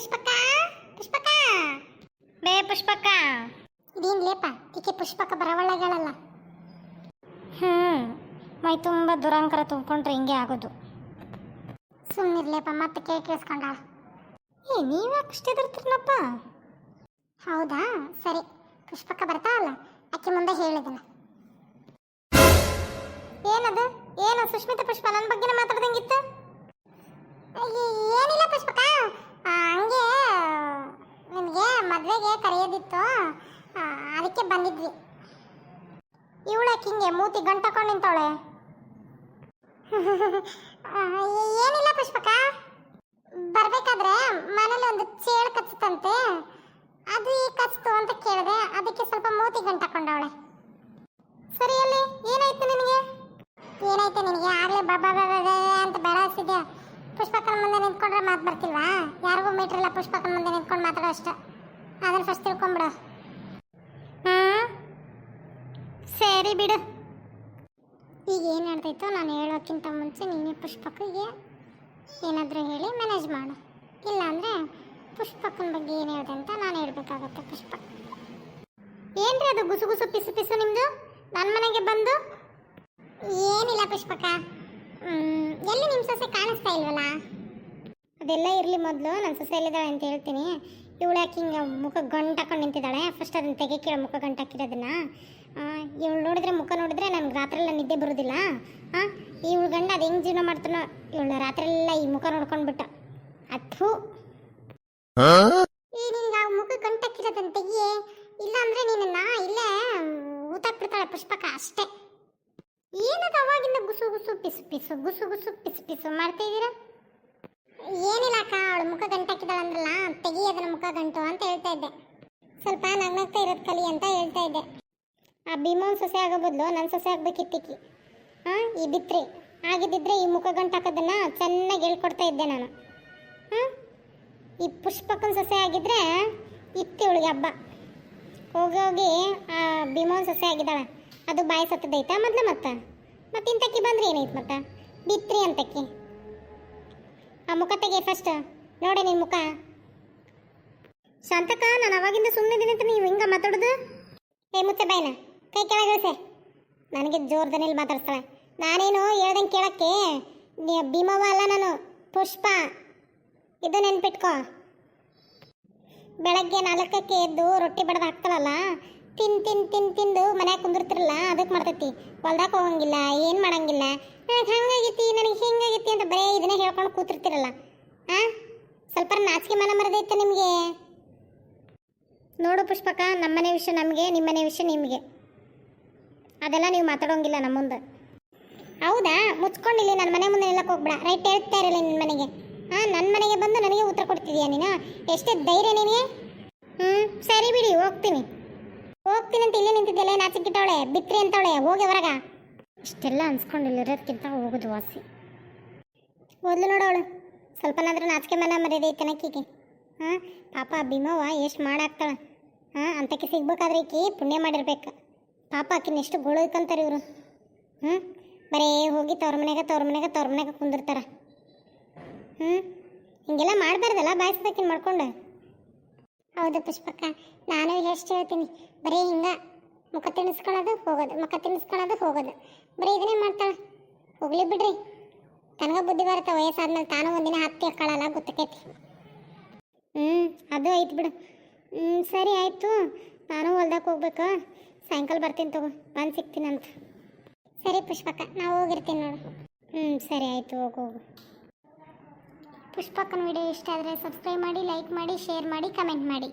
ಪುಷ್ಪಕ್ಕ ಪುಷ್ಪಕ್ಕ ಬೇ ಪುಷ್ಪಕ್ಕ ಇದೇನು ಲೇಪ ಈಕೆ ಪುಷ್ಪಕ್ಕ ಬರವಳ್ಳಗಳಲ್ಲ. ಮೈ ತುಂಬ ದುರಂಕರ ತುಂಬಿಕೊಂಡ್ರೆ ಹಿಂಗೆ ಆಗೋದು. ಸುಮ್ಮನಿರ್ಲೇಪ ಮತ್ತೆ ಕೇಳಿಸ್ಕೊಂಡ. ನೀವ್ಯಾಕೆ ಅಷ್ಟೇ ಇರ್ತೀರನಪ್ಪ? ಹೌದಾ ಸರಿ, ಪುಷ್ಪಕ್ಕ ಬರ್ತಾವಲ್ಲ ಆಕೆ ಮುಂದೆ ಹೇಳಿದನ. ಏನದು ಏನು ಸುಷ್ಮಿತಾ ಪುಷ್ಪ ನನ್ನ ಬಗ್ಗೆನೇ ಮಾತಾಡ್ದಂಗಿತ್ತು? ಏನಿಲ್ಲ ಪುಷ್ಪಕ್ಕ, ಹಂಗೆ ನಿಮಗೆ ಮದುವೆಗೆ ಕರೆಯೋದಿತ್ತು, ಅದಕ್ಕೆ ಬಂದಿದ್ವಿ. ಇವಳಕ್ಕೆ ಹಿಂಗೆ ಮೂತಿ ಗಂಟಕೊಂಡು ನಿಂತವಳೆ. ಏನಿಲ್ಲ ಪುಷ್ಪಕ್ಕ, ಬರ್ಬೇಕಾದ್ರೆ ಮನೇಲಿ ಒಂದು ಚೇಳು ಕಚ್ಚುತ್ತಂತೆ, ಅದು ಈ ಕಚ್ತು ಅಂತ ಕೇಳಿದೆ, ಅದಕ್ಕೆ ಸ್ವಲ್ಪ ಮೂತಿ ಗಂಟಕೊಂಡವಳೆ. ಸರಿ ಅಲ್ಲಿ ಏನಾಯ್ತು ನಿನಗೆ? ಏನಾಯ್ತು ನಿನಗೆ? ಆಗಲೇ ಬಾಬಾ ಅಂತ ಬೆಳಸಿದ್ಯಾ. ಪುಷ್ಪಕ್ಕನ ಮುಂದೆ ನಿಂತ್ಕೊಂಡ್ರೆ ಮಾತು ಬರ್ತಿಲ್ವಾ? ಯಾರಿಗೂ ಮೀಟ್ರಿಲ್ಲ ಪುಷ್ಪಕ್ಕನ ಮುಂದೆ ನಿಂತ್ಕೊಂಡು ಮಾತಾಡೋ ಅಷ್ಟ. ಅದನ್ನು ಫಸ್ಟ್ ತಿಳ್ಕೊಂಬಿಡು. ಸರಿ ಬಿಡು. ಈಗ ಏನು ಹೇಳ್ತೈತೋ ನಾನು ಹೇಳೋಕ್ಕಿಂತ ಮುಂಚೆ ನೀನೇ ಪುಷ್ಪಕ್ಕಿಗೆ ಏನಾದರೂ ಹೇಳಿ ಮ್ಯಾನೇಜ್ ಮಾಡು. ಇಲ್ಲಾಂದರೆ ಪುಷ್ಪಕ್ಕನ ಬಗ್ಗೆ ಏನು ಹೇಳ್ದೆ ಅಂತ ನಾನು ಹೇಳ್ಬೇಕಾಗತ್ತೆ. ಪುಷ್ಪ ಏನ್ರಿ ಅದು ಗುಸು ಗುಸು ಪಿಸು ಪಿಸು ನಿಮ್ಮದು ನನ್ನ ಮನೆಗೆ ಬಂದು? ಏನಿಲ್ಲ ಪುಷ್ಪಕ್ಕ, ಎಲ್ಲಿ ನಿಮ್ಮ ಸೊಸೆ ಕಾಣಿಸ್ತಾ ಇಲ್ವಲ್ಲ? ಅದೆಲ್ಲ ಇರಲಿ, ಮೊದಲು ನನ್ನ ಸೊಸೆ ಎಲ್ಲಿದ್ದಾಳೆ ಅಂತ ಹೇಳ್ತೀನಿ. ಇವಳು ಯಾಕೆ ಹಿಂಗೆ ಮುಖ ಗಂಟಾಕೊಂಡು ನಿಂತಿದ್ದಾಳೆ? ಫಸ್ಟ್ ಅದನ್ನು ತೆಗೆಕೇಳ, ಮುಖ ಗಂಟಾಕಿರೋದನ್ನ. ಇವಳು ನೋಡಿದ್ರೆ, ಮುಖ ನೋಡಿದ್ರೆ ನನಗೆ ರಾತ್ರಿಯೆಲ್ಲ ನಿದ್ದೆ ಬರೋದಿಲ್ಲ. ಇವಳು ಗಂಡ ಅದು ಹೆಂಗೆ ಜೀವನ ಮಾಡ್ತಾನೋ, ಇವಳು ರಾತ್ರಿಯೆಲ್ಲ ಈ ಮುಖ ನೋಡ್ಕೊಂಡ್ಬಿಟ್ಟ. ಅಥು ಈ ನಿನ್ಗೆ ಆ ಮುಖ ಗಂಟಾಕಿರೋದನ್ನ ತೆಗಿಯೇ, ಇಲ್ಲ ಅಂದರೆ ನಿನ್ನ ಇಲ್ಲೇ ಊತಾಕ್ಬಿಡ್ತಾಳೆ ಪುಷ್ಪಕ್ಕ ಅಷ್ಟೇ. ಏನದು ಅವಾಗಿಂದ ಗುಸು ಗುಸು ಪಿಸು ಪಿಸು ಗುಸು ಗುಸು ಪಿಸು ಪಿಸು ಮಾಡ್ತಾ ಇದ್ದೀರಾ? ಏನಿಲ್ಲ ಅಕ್ಕ, ಅವಳು ಮುಖ ಗಂಟಾಕಿದಾಳೆ ಅಂದ್ರಲ್ಲ, ತೆಗಿ ಅದನ್ನ ಮುಖ ಗಂಟು ಅಂತ ಹೇಳ್ತಾ ಇದ್ದೆ. ಸ್ವಲ್ಪ ನಗ್ನಗ್ತಾ ಇರೋದು ಕಲಿ ಅಂತ ಹೇಳ್ತಾ ಇದ್ದೆ. ಆ ಭೀಮೋನ್ ಸೊಸೆ ಆಗೋ ಬದಲು ನನ್ನ ಸೊಸೆ ಆಗ್ಬೇಕಿತ್ತಿಕ್ಕಿ. ಈ ಬಿತ್ರಿ ಆಗಿದ್ದಿದ್ರೆ ಈ ಮುಖ ಗಂಟು ಹಾಕೋದನ್ನ ಚೆನ್ನಾಗಿ ಹೇಳ್ಕೊಡ್ತಾ ಇದ್ದೆ ನಾನು. ಈ ಪುಷ್ಪಕ್ಕನ ಸೊಸೆ ಆಗಿದ್ರೆ ಇತ್ತು ಇವಳಿಗೆ ಹಬ್ಬ. ಹೋಗಿ ಹೋಗಿ ಆ ಭೀಮೋನ್ ಸೊಸೆ ಆಗಿದ್ದಾಳೆ, ಅದು ಬಾಯಿ ಸತ್ತದೈತಾ ಮೊದಲು? ಮತ್ತೆ ಇಂತಕ್ಕಿ ಬಂದ್ರೆ ಏನೈತೆ? ಮತ್ತೆ ಬಿತ್ರಿ ಅಂತಕ್ಕಿ. ಆ ಮುಖ ತೆಗೆ ಫಸ್ಟ್, ನೋಡೆ ನಿನ್ನ ಮುಖ. ಶಾಂತಕ್ಕ, ನಾನು ಅವಾಗಿಂದ ಸುಮ್ಮನಿದ್ದೀನಿ ಅಂತ ನೀವು ಹಿಂಗೆ ಮಾತಾಡೋದು? ಮುಚ್ಚೆ ಬಾಯಿನ, ಕೈ ಕೆಳಗಿಳಿಸೆ. ನನಗೆ ಜೋರ್ದನೇಲಿ ಮಾತಾಡ್ತಾಳೆ. ನಾನೇನು ಹೇಳ್ದಂಗೆ ಕೇಳಕ್ಕೆ ಭೀಮವ್ವ ಅಲ್ಲ ನಾನು, ಪುಷ್ಪ. ಇದು ನೆನ್ಪಿಟ್ಕೋ. ಬೆಳಗ್ಗೆ 4ಕ್ಕೆ ಎದ್ದು ರೊಟ್ಟಿ ಬಡದು ಹಾಕ್ತಾಳಲ್ಲ, ತಿಂದು ಮನ್ಯಾಗ ಕುಂದಿರ್ತಿರಲ್ಲ, ಅದಕ್ಕೆ ಮಾಡ್ತೈತಿ. ಹೊಲ್ದಾಕ ಹೋಗಂಗಿಲ್ಲ, ಏನು ಮಾಡಂಗಿಲ್ಲ. ನನಗೆ ಹಂಗಾಗೈತಿ, ನನಗೆ ಹಿಂಗಾಗೈತಿ ಅಂತ ಬರೀ ಇದನ್ನೇ ಹೇಳ್ಕೊಂಡು ಕೂತಿರ್ತಿರಲ್ಲ. ಸ್ವಲ್ಪ ನಾಚಿಕೆ ಮನ ಮರದೈತೆ ನಿಮಗೆ. ನೋಡು ಪುಷ್ಪಕ್ಕ, ನಮ್ಮನೆ ವಿಷಯ ನಮಗೆ, ನಿಮ್ಮನೆ ವಿಷಯ ನಿಮಗೆ. ಅದೆಲ್ಲ ನೀವು ಮಾತಾಡೋಂಗಿಲ್ಲ ನಮ್ಮ ಮುಂದೆ. ಹೌದಾ? ಮುಚ್ಕೊಂಡಿಲ್ಲ, ನನ್ನ ಮನೆ ಮುಂದೆ ನಿಲ್ಲಕ್ಕೆ ಹೋಗ್ಬೇಡ. ರೈಟ್ ಹೇಳ್ತಾ ಇರಲ್ಲ ನಿನ್ನ ಮನೆಗೆ. ನನ್ನ ಮನೆಗೆ ಬಂದು ನನಗೆ ಉತ್ತರ ಕೊಡ್ತಿದ್ಯಾ ನೀನು? ಎಷ್ಟೇ ಧೈರ್ಯ ನಿನಗೆ? ಸರಿ ಬಿಡಿ, ಹೋಗ್ತೀನಿ ಅಂತ ಇಲ್ಲೇ ನಿಂತಿದ್ದೆಲ್ಲ. ನಾಚಿಕಿಟ್ಟವಳೆ, ಬಿತ್ರಿ ಅಂತವಳೆ, ಹೋಗಿ ಹೊರಗ. ಇಷ್ಟೆಲ್ಲ ಅನ್ಸ್ಕೊಂಡಿಲ್ಲಿರೋದಕ್ಕಿಂತ ಹೋಗೋದು ವಾಸಿ. ಓದ್ಲು ನೋಡವಳು, ಸ್ವಲ್ಪನಾದ್ರೂ ನಾಚಿಕೆ ಮನ ಮರ್ಯಾದೈತೆ ನಕ್ಕಿಗೆ. ಪಾಪ ಭೀಮವ್ವ ಎಷ್ಟು ಮಾಡಾಕ್ತಾಳೆ. ಅಂತಕ್ಕೆ ಸಿಗ್ಬೇಕಾದ್ರೆ ಈಕಿ ಪುಣ್ಯ ಮಾಡಿರ್ಬೇಕು. ಪಾಪ ಆಕಿನ ಎಷ್ಟು ಗೋಳೈಕಂತಾರೆ ಇವರು. ಬರೀ ಹೋಗಿ ತವ್ರ ಮನೆಗೆ ಕುಂದಿರ್ತಾರ. ಹಿಂಗೆಲ್ಲ ಮಾಡಬಾರ್ದಲ್ಲ, ಬಾಯಿಸೋದಕ್ಕಿನ ಮಾಡ್ಕೊಂಡು. ಹೌದು ಪುಷ್ಪಕ್ಕ, ನಾನು ಎಷ್ಟು ಹೇಳ್ತೀನಿ, ಬರೀ ಹಿಂಗೆ ಮುಖ ತಿನ್ನಿಸ್ಕೊಳ್ಳೋದು ಹೋಗೋದು, ಬರೀ ಇದನ್ನೇ ಮಾಡ್ತಾಳೆ. ಹೋಗ್ಲಿ ಬಿಡ್ರಿ, ತನಗ ಬುದ್ಧಿ ಬರುತ್ತೆ. ವಯಸ್ಸಾದ್ಮೇಲೆ ತಾನು ಒಂದಿನ ಹತ್ತಿ ಹಾಕೊಳ್ಳಲ್ಲ, ಗೊತ್ತಕೈತಿ. ಅದು ಆಯ್ತು ಬಿಡು. ಸರಿ ಆಯಿತು, ನಾನು ಹೊಲ್ದಕ್ಕೆ ಹೋಗ್ಬೇಕು. ಸಾಯಂಕಾಲ ಬರ್ತೀನಿ ತಗೋ, ಬಂದು ಸಿಗ್ತೀನಂತ. ಸರಿ ಪುಷ್ಪಕ್ಕ, ನಾವು ಹೋಗಿರ್ತೀನಿ ನೋಡು. ಸರಿ ಆಯಿತು, ಹೋಗು. ಪುಷ್ಪಕ್ಕನ ವಿಡಿಯೋ ಇಷ್ಟ ಆದರೆ ಸಬ್ಸ್ಕ್ರೈಬ್ ಮಾಡಿ, ಲೈಕ್ ಮಾಡಿ, ಶೇರ್ ಮಾಡಿ, ಕಮೆಂಟ್ ಮಾಡಿ.